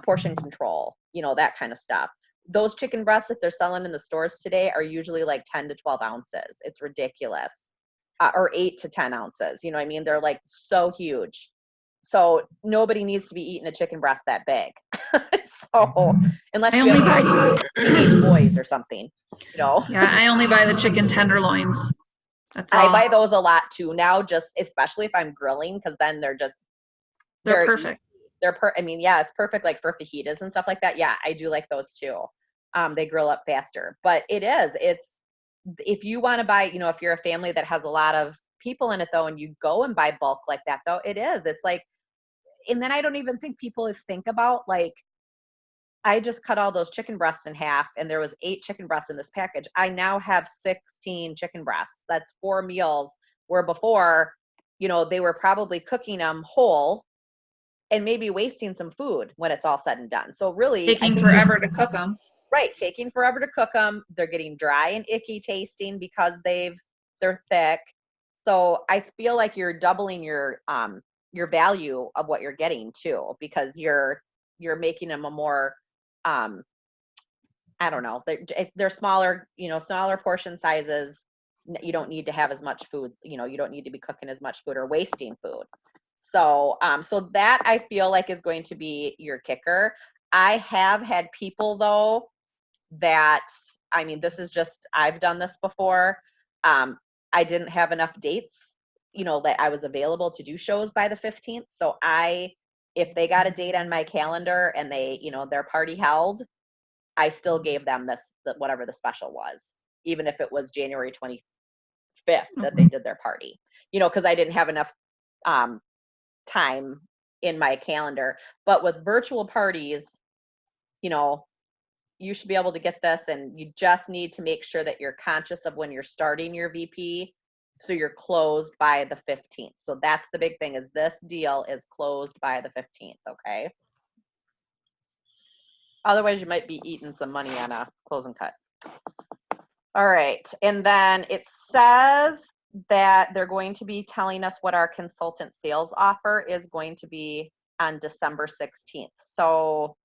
Portion control, you know, that kind of stuff. Those chicken breasts, if they're selling in the stores today, are usually like 10 to 12 ounces. It's ridiculous. Or 8 to 10 ounces. You know what I mean? They're like so huge. So nobody needs to be eating a chicken breast that big. So unless I you only have buy teenage boys or something, you know. Yeah, I only buy the chicken tenderloins. That's all. I buy those a lot too now, just especially if I'm grilling, because then they're perfect. I mean, yeah, it's perfect like for fajitas and stuff like that. Yeah, I do like those too. They grill up faster. But it's if you want to buy, you know, if you're a family that has a lot of people in it though, and you go and buy bulk like that though, it's like, and then I don't even think people think about, like, I just cut all those chicken breasts in half and there was 8 chicken breasts in this package. I now have 16 chicken breasts. That's 4 meals, where before, you know, they were probably cooking them whole and maybe wasting some food when it's all said and done. So really Taking forever to cook them. Right, taking forever to cook them. They're getting dry and icky tasting because they're thick. So I feel like you're doubling your value of what you're getting too, because you're making them a more I don't know, they're smaller, you know, smaller portion sizes. You don't need to have as much food, you know, you don't need to be cooking as much food or wasting food. So so that I feel like is going to be your kicker. I have had people though that, I mean, this is just, I've done this before. I didn't have enough dates, you know, that I was available to do shows by the 15th. So if they got a date on my calendar and they, you know, their party held, I still gave them whatever the special was, even if it was January 25th that they did their party, you know, because I didn't have enough time in my calendar. But with virtual parties, you know, you should be able to get this, and you just need to make sure that you're conscious of when you're starting your VP, so you're closed by the 15th. So that's the big thing, is this deal is closed by the 15th, okay? Otherwise, you might be eating some money on a close and cut. All right, and then it says that they're going to be telling us what our consultant sales offer is going to be on December 16th. So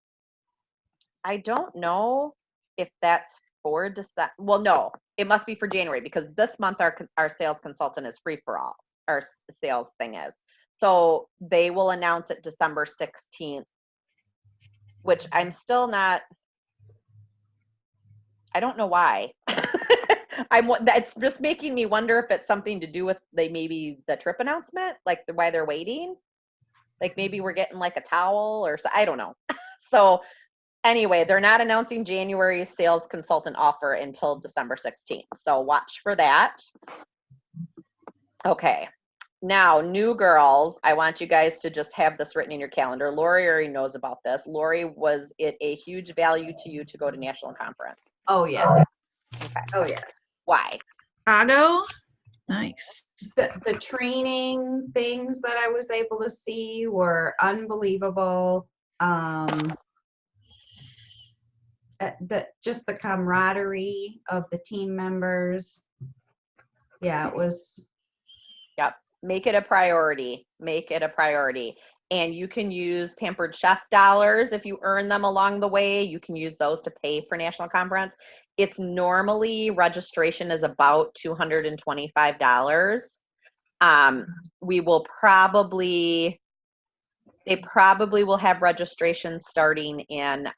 I don't know if that's for December. Well, no, it must be for January, because this month our sales consultant is free for all. Our sales thing is. So they will announce it December 16th, which I'm still not, I don't know why. That's just making me wonder if it's something to do with maybe the trip announcement, like why they're waiting. Like maybe we're getting like a towel or so, I don't know. So anyway, they're not announcing January's sales consultant offer until December 16th. So watch for that. Okay. Now, new girls, I want you guys to just have this written in your calendar. Lori already knows about this. Lori, was it a huge value to you to go to national conference? Oh, yeah. Okay. Oh, yeah. Why? Chicago? Nice. The training things that I was able to see were unbelievable. just the camaraderie of the team members. Yeah, it was. Yep. Make it a priority. Make it a priority. And you can use Pampered Chef dollars if you earn them along the way. You can use those to pay for national conference. It's normally registration is about $225. We will probably, they probably will have registration starting in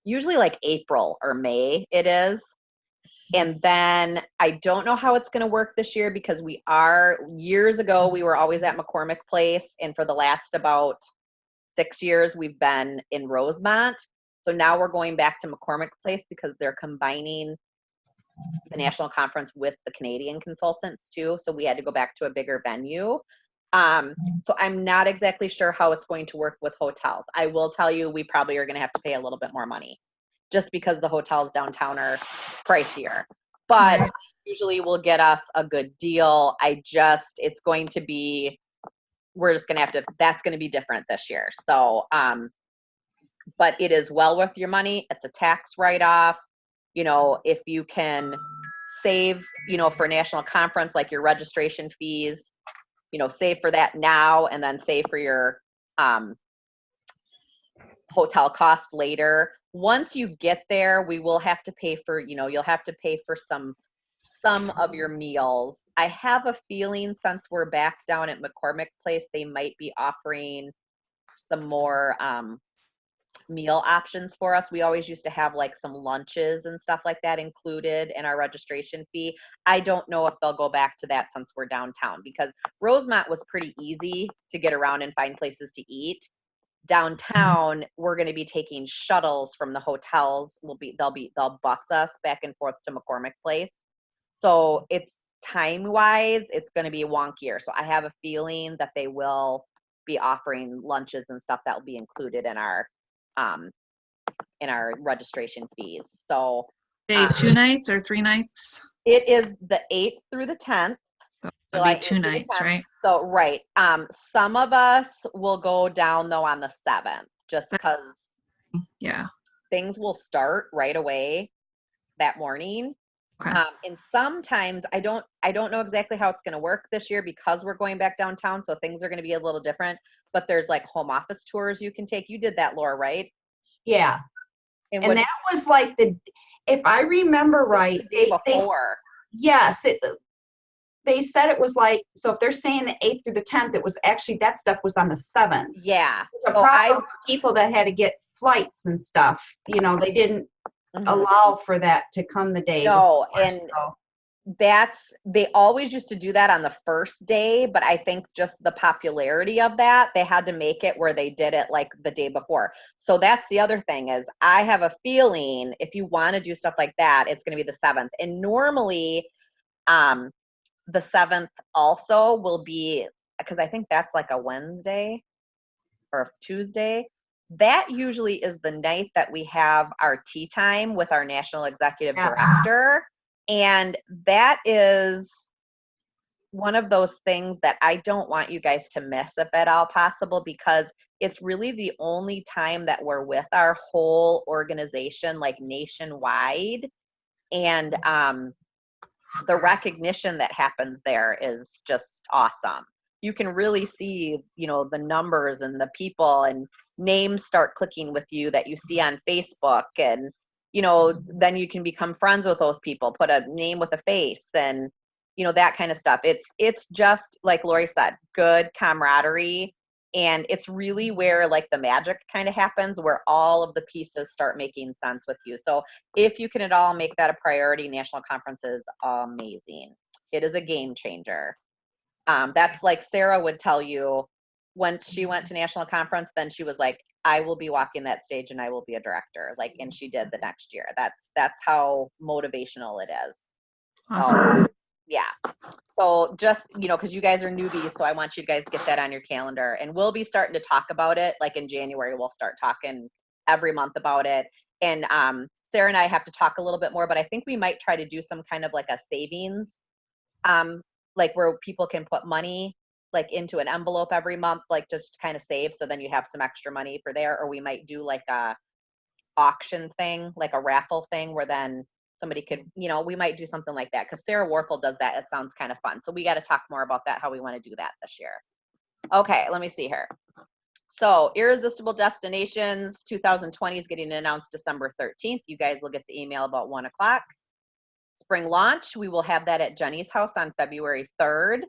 usually like April or May it is. And then I don't know how it's going to work this year because years ago, we were always at McCormick Place. And for the last about 6 years, we've been in Rosemont. So now we're going back to McCormick Place because they're combining the national conference with the Canadian consultants too. So we had to go back to a bigger venue. So I'm not exactly sure how it's going to work with hotels. I will tell you, we probably are going to have to pay a little bit more money just because the hotels downtown are pricier, but Right. usually will get us a good deal. It's going to be, we're just going to have to, that's going to be different this year. So, but it is well worth your money. It's a tax write-off. You know, if you can save, you know, for national conference, like your registration fees, you know, save for that now and then save for your hotel cost later. Once you get there, we will have to pay for, you know, you'll have to pay for some of your meals. I have a feeling since we're back down at McCormick Place, they might be offering some more meal options for us. We always used to have like some lunches and stuff like that included in our registration fee. I don't know if they'll go back to that since we're downtown because Rosemont was pretty easy to get around and find places to eat. Downtown, we're going to be taking shuttles from the hotels. They'll bus us back and forth to McCormick Place. So it's time-wise, it's going to be wonkier. So I have a feeling that they will be offering lunches and stuff that will be included in our registration fees. So Day 2 nights or 3 nights? it is the 8th through the 10th. That'd July be 2 8th through the nights, 10th. right? So, right. Some of us will go down though on the 7th just because Yeah. things will start right away that morning. Okay. And sometimes I don't know exactly how it's going to work this year because we're going back downtown. So things are going to be a little different, but there's like home office tours you can take. You did that, Laura, right? Yeah. And And that was like if I remember right, the day before. Yes, they said it was like, so if they're saying the 8th through the 10th, it was actually, that stuff was on the 7th. Yeah. The problem with people that had to get flights and stuff, you know, they didn't allow for that to come the day No, before, and so. they always used to do that on the first day, but I think just the popularity of that, they had to make it where they did it like the day before. So that's the other thing is I have a feeling if you want to do stuff like that, it's going to be the 7th. And normally the 7th also will be, because I think that's like a Wednesday or a Tuesday. That usually is the night that we have our tea time with our national executive director. And that is one of those things that I don't want you guys to miss if at all possible, because it's really the only time that we're with our whole organization, like nationwide. And the recognition that happens there is just awesome. You can really see, you know, the numbers and the people and names start clicking with you that you see on Facebook, and you know, then you can become friends with those people, put a name with a face, and you know, that kind of stuff. It's just like Lori said, good camaraderie, and it's really where like the magic kind of happens, where all of the pieces start making sense with you. So if you can at all make that a priority, national conference is amazing. It is a game changer. That's like Sarah would tell you when she went to national conference, then she was like, I will be walking that stage and I will be a director. Like, and she did the next year. That's how motivational it is. Awesome. Yeah. So just, you know, because you guys are newbies, so I want you guys to get that on your calendar. And we'll be starting to talk about it. Like in January, we'll start talking every month about it. And Sarah and I have to talk a little bit more, but I think we might try to do some kind of like a savings, like where people can put money like into an envelope every month, like just kind of save. So then you have some extra money for there. Or we might do like a auction thing, like a raffle thing where then somebody could, we might do something like that because Sarah Warple does that. It sounds kind of fun. So we got to talk more about that, how we want to do that this year. Okay, let me see here. So Irresistible Destinations 2020 is getting announced December 13th. You guys will get the email about 1 o'clock. Spring launch, we will have that at Jenny's house on February 3rd.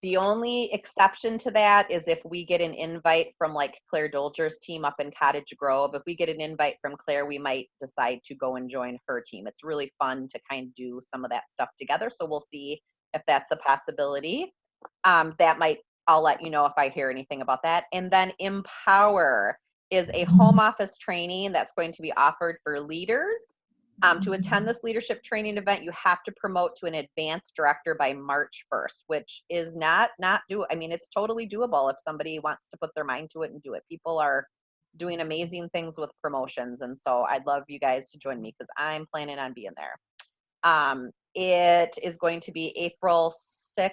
The only exception to that is if we get an invite from like Claire Dolger's team up in Cottage Grove. If we get an invite from Claire, we might decide to go and join her team. It's really fun to kind of do some of that stuff together. So we'll see if that's a possibility. I'll let you know if I hear anything about that. And then Empower is a home office training that's going to be offered for leaders. To attend this leadership training event, you have to promote to an advanced director by March 1st, which is it's totally doable if somebody wants to put their mind to it and do it. People are doing amazing things with promotions. And so I'd love you guys to join me because I'm planning on being there. It is going to be April 6th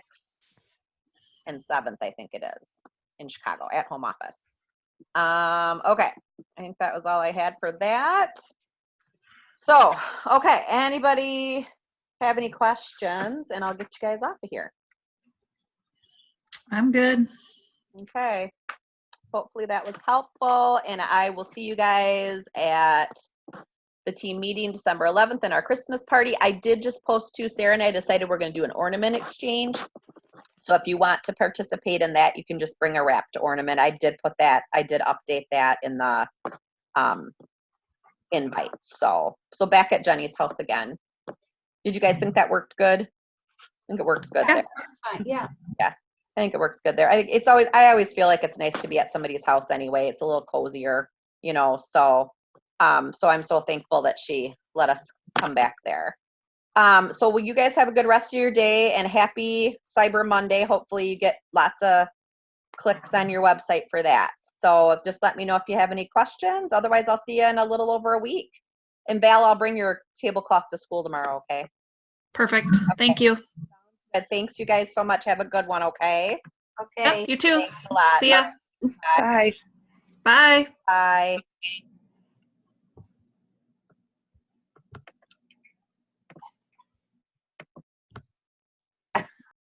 and 7th, I think it is, in Chicago at home office. Okay, I think that was all I had for that. So, okay, anybody have any questions? And I'll get you guys off of here. I'm good. Okay, hopefully that was helpful. And I will see you guys at the team meeting December 11th and our Christmas party. I did just post too, Sarah and I decided we're going to do an ornament exchange. So if you want to participate in that, you can just bring a wrapped ornament. I did update that in the invite. So back at Jenny's house again. Did you guys think that worked good? I think it works good there. That's fine. Yeah. Yeah, I think it works good there. I always feel like it's nice to be at somebody's house anyway. It's a little cozier, so I'm so thankful that she let us come back there. So will you guys have a good rest of your day and happy Cyber Monday. Hopefully you get lots of clicks on your website for that. So just let me know if you have any questions. Otherwise, I'll see you in a little over a week. And Val, I'll bring your tablecloth to school tomorrow, okay? Perfect. Okay. Thank you. Good. Thanks, you guys, so much. Have a good one, okay? Okay. Yep, you too. Thanks a lot. See ya. Bye. Bye. Bye.